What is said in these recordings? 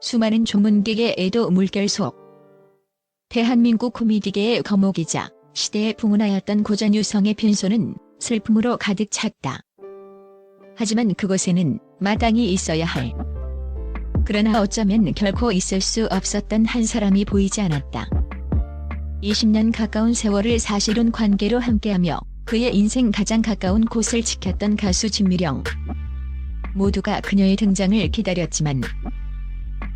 수많은 전문객의 애도 물결 속 대한민국 코미디계의 거목이자 시대의 풍운하였던 고전유성의 빈소는 슬픔으로 가득 찼다. 하지만 그곳에는 마땅히 있어야 할, 그러나 어쩌면 결코 있을 수 없었던 한 사람이 보이지 않았다. 20년 가까운 세월을 사실혼 관계로 함께하며 그의 인생 가장 가까운 곳을 지켰던 가수 진미령. 모두가 그녀의 등장을 기다렸지만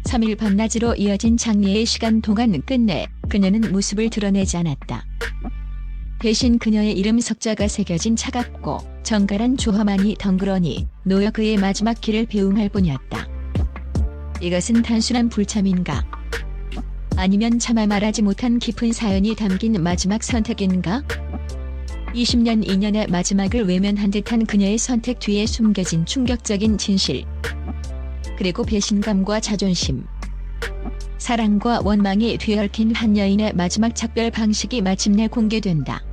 3일 밤낮으로 이어진 장례의 시간 동안 끝내 그녀는 모습을 드러내지 않았다. 대신 그녀의 이름 석자가 새겨진 차갑고 정갈한 조화만이 덩그러니 놓여 그의 마지막 길을 배웅할 뿐이었다. 이것은 단순한 불참인가? 아니면 차마 말하지 못한 깊은 사연이 담긴 마지막 선택인가? 20년 인연의 마지막을 외면한 듯한 그녀의 선택 뒤에 숨겨진 충격적인 진실. 그리고 배신감과 자존심, 사랑과 원망이 뒤얽힌 한 여인의 마지막 작별 방식이 마침내 공개된다.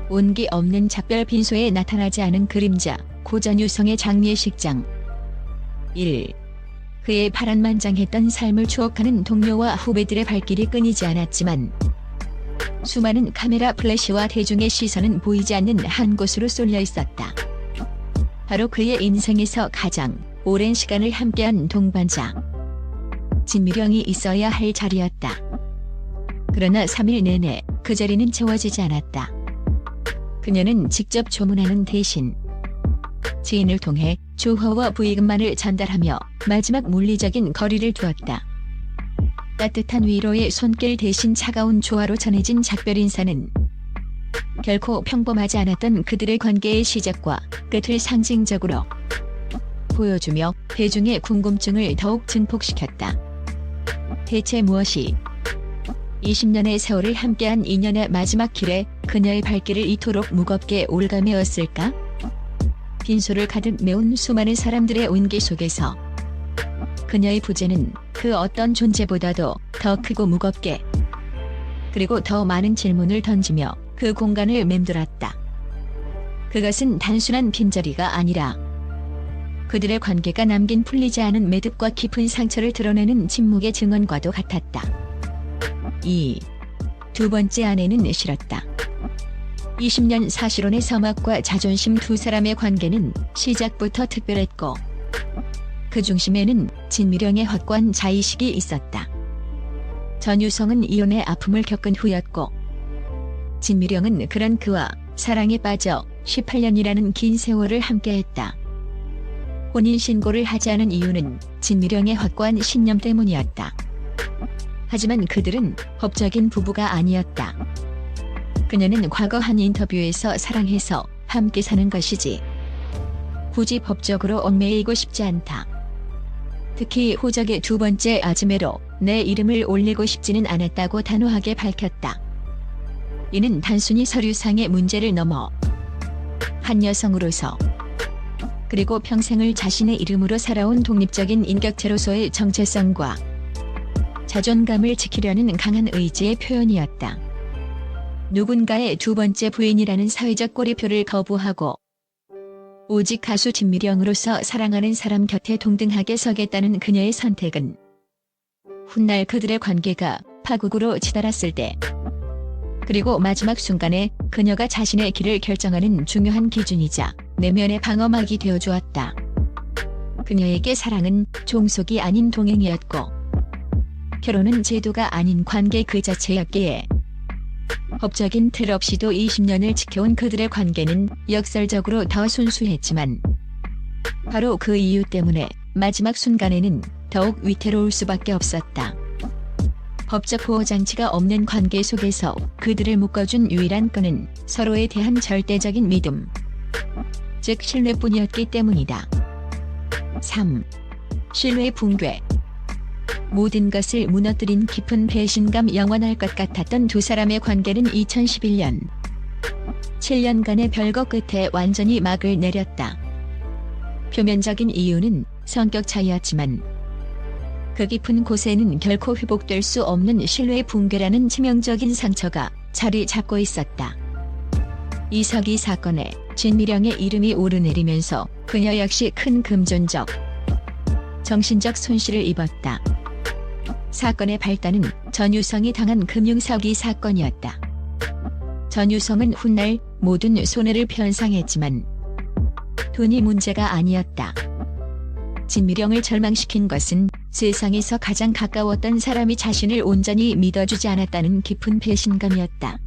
온기 없는 작별 빈소에 나타나지 않은 그림자, 고전유성의 장례식장. 1. 그의 파란만장했던 삶을 추억하는 동료와 후배들의 발길이 끊이지 않았지만 수많은 카메라 플래시와 대중의 시선은 보이지 않는 한 곳으로 쏠려 있었다. 바로 그의 인생에서 가장 오랜 시간을 함께한 동반자 진미령이 있어야 할 자리였다. 그러나 3일 내내 그 자리는 채워지지 않았다. 그녀는 직접 조문하는 대신 지인을 통해 조화와 부의금만을 전달하며 마지막 물리적인 거리를 두었다. 따뜻한 위로의 손길 대신 차가운 조화로 전해진 작별 인사는 결코 평범하지 않았던 그들의 관계의 시작과 끝을 상징적으로 보여주며 대중의 궁금증을 더욱 증폭시켰다. 대체 무엇이 20년의 세월을 함께한 인연의 마지막 길에 그녀의 발길을 이토록 무겁게 올가매었을까? 빈소를 가득 메운 수많은 사람들의 온기 속에서 그녀의 부재는 그 어떤 존재보다도 더 크고 무겁게, 그리고 더 많은 질문을 던지며 그 공간을 맴돌았다. 그것은 단순한 빈자리가 아니라 그들의 관계가 남긴 풀리지 않은 매듭과 깊은 상처를 드러내는 침묵의 증언과도 같았다. 2. 두 번째 아내는 싫었다. 20년 사실혼의 서막과 자존심 두 사람의 관계는 시작부터 특별했고 그 중심에는 진미령의 확고한 자의식이 있었다. 전유성은 이혼의 아픔을 겪은 후였고 진미령은 그런 그와 사랑에 빠져 18년이라는 긴 세월을 함께했다. 혼인신고를 하지 않은 이유는 진미령의 확고한 신념 때문이었다. 하지만 그들은 법적인 부부가 아니었다. 그녀는 과거 한 인터뷰에서 사랑해서 함께 사는 것이지 굳이 법적으로 얽매이고 싶지 않다. 특히 호적의 두 번째 아즈메로 내 이름을 올리고 싶지는 않았다고 단호하게 밝혔다. 이는 단순히 서류상의 문제를 넘어 한 여성으로서, 그리고 평생을 자신의 이름으로 살아온 독립적인 인격체로서의 정체성과 자존감을 지키려는 강한 의지의 표현이었다. 누군가의 두 번째 부인이라는 사회적 꼬리표를 거부하고 오직 가수 진미령으로서 사랑하는 사람 곁에 동등하게 서겠다는 그녀의 선택은 훗날 그들의 관계가 파국으로 치달았을 때, 그리고 마지막 순간에 그녀가 자신의 길을 결정하는 중요한 기준이자 내면의 방어막이 되어주었다. 그녀에게 사랑은 종속이 아닌 동행이었고 결혼은 제도가 아닌 관계 그 자체였기에 법적인 틀 없이도 20년을 지켜온 그들의 관계는 역설적으로 더 순수했지만 바로 그 이유 때문에 마지막 순간에는 더욱 위태로울 수밖에 없었다. 법적 보호장치가 없는 관계 속에서 그들을 묶어준 유일한 끈은 서로에 대한 절대적인 믿음, 즉 신뢰뿐이었기 때문이다. 3. 신뢰 붕괴. 모든 것을 무너뜨린 깊은 배신감, 영원할 것 같았던 두 사람의 관계는 2011년 7년간의 별거 끝에 완전히 막을 내렸다. 표면적인 이유는 성격 차이였지만 그 깊은 곳에는 결코 회복될 수 없는 신뢰 붕괴라는 치명적인 상처가 자리 잡고 있었다. 이석희 사건에 진미령의 이름이 오르내리면서 그녀 역시 큰 금전적, 정신적 손실을 입었다. 사건의 발단은 전유성이 당한 금융사기 사건이었다. 전유성은 훗날 모든 손해를 변상했지만 돈이 문제가 아니었다. 진미령을 절망시킨 것은 세상에서 가장 가까웠던 사람이 자신을 온전히 믿어주지 않았다는 깊은 배신감이었다.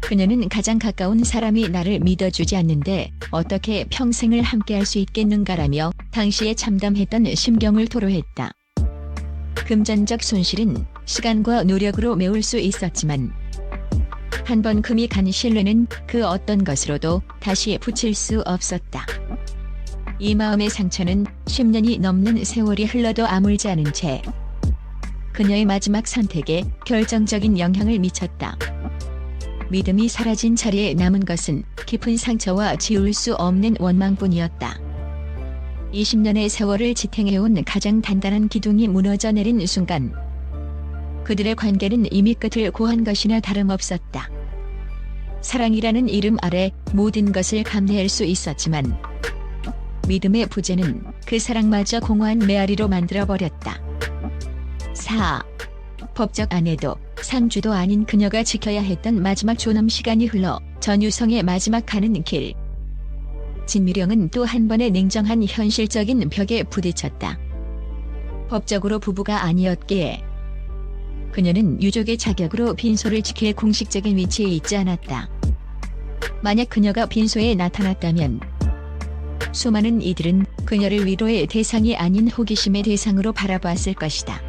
그녀는 가장 가까운 사람이 나를 믿어주지 않는데 어떻게 평생을 함께할 수 있겠는가라며 당시에 참담했던 심경을 토로했다. 금전적 손실은 시간과 노력으로 메울 수 있었지만 한번 금이 간 신뢰는 그 어떤 것으로도 다시 붙일 수 없었다. 이 마음의 상처는 10년이 넘는 세월이 흘러도 아물지 않은 채 그녀의 마지막 선택에 결정적인 영향을 미쳤다. 믿음이 사라진 자리에 남은 것은 깊은 상처와 지울 수 없는 원망뿐이었다. 20년의 세월을 지탱해온 가장 단단한 기둥이 무너져 내린 순간 그들의 관계는 이미 끝을 고한 것이나 다름없었다. 사랑이라는 이름 아래 모든 것을 감내할 수 있었지만 믿음의 부재는 그 사랑마저 공허한 메아리로 만들어버렸다. 4. 법적 아내도 상주도 아닌 그녀가 지켜야 했던 마지막 존엄 시간이 흘러 전유성의 마지막 가는 길. 진미령은 또 한 번의 냉정한 현실적인 벽에 부딪혔다. 법적으로 부부가 아니었기에 그녀는 유족의 자격으로 빈소를 지킬 공식적인 위치에 있지 않았다. 만약 그녀가 빈소에 나타났다면 수많은 이들은 그녀를 위로의 대상이 아닌 호기심의 대상으로 바라보았을 것이다.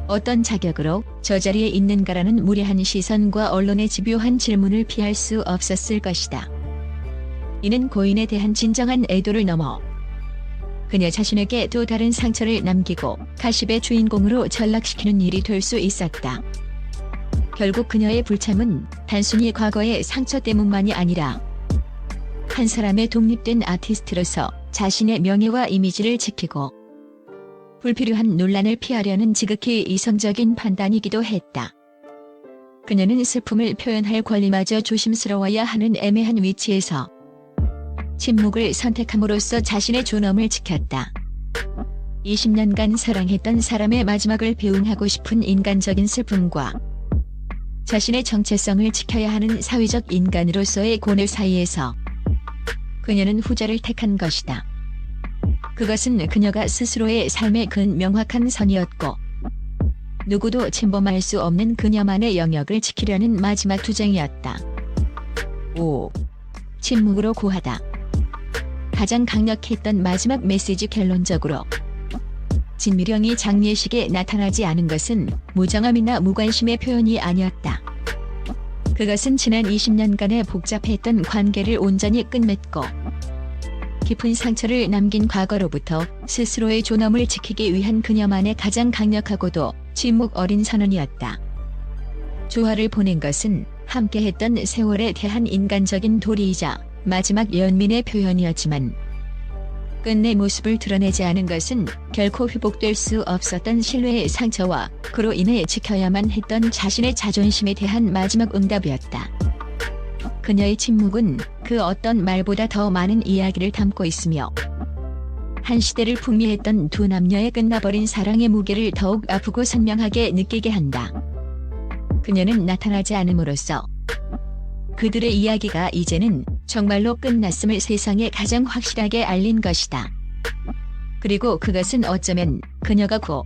어떤 자격으로 저 자리에 있는가라는 무례한 시선과 언론의 집요한 질문을 피할 수 없었을 것이다. 이는 고인에 대한 진정한 애도를 넘어 그녀 자신에게 또 다른 상처를 남기고 가십의 주인공으로 전락시키는 일이 될 수 있었다. 결국 그녀의 불참은 단순히 과거의 상처 때문만이 아니라 한 사람의 독립된 아티스트로서 자신의 명예와 이미지를 지키고 불필요한 논란을 피하려는 지극히 이성적인 판단이기도 했다. 그녀는 슬픔을 표현할 권리마저 조심스러워야 하는 애매한 위치에서 침묵을 선택함으로써 자신의 존엄을 지켰다. 20년간 사랑했던 사람의 마지막을 배웅하고 싶은 인간적인 슬픔과 자신의 정체성을 지켜야 하는 사회적 인간으로서의 고뇌 사이에서 그녀는 후자를 택한 것이다. 그것은 그녀가 스스로의 삶의 근 명확한 선이었고 누구도 침범할 수 없는 그녀만의 영역을 지키려는 마지막 투쟁이었다. 5. 침묵으로 고하다. 가장 강력했던 마지막 메시지. 결론적으로 진미령이 장례식에 나타나지 않은 것은 무정함이나 무관심의 표현이 아니었다. 그것은 지난 20년간의 복잡했던 관계를 온전히 끝맺고 깊은 상처를 남긴 과거로부터 스스로의 존엄을 지키기 위한 그녀만의 가장 강력하고도 침묵 어린 선언이었다. 조화를 보낸 것은 함께했던 세월에 대한 인간적인 도리이자 마지막 연민의 표현이었지만 끝내 모습을 드러내지 않은 것은 결코 회복될 수 없었던 신뢰의 상처와 그로 인해 지켜야만 했던 자신의 자존심에 대한 마지막 응답이었다. 그녀의 침묵은 그 어떤 말보다 더 많은 이야기를 담고 있으며 한 시대를 풍미했던 두 남녀의 끝나버린 사랑의 무게를 더욱 아프고 선명하게 느끼게 한다. 그녀는 나타나지 않음으로써 그들의 이야기가 이제는 정말로 끝났음을 세상에 가장 확실하게 알린 것이다. 그리고 그것은 어쩌면 그녀가 고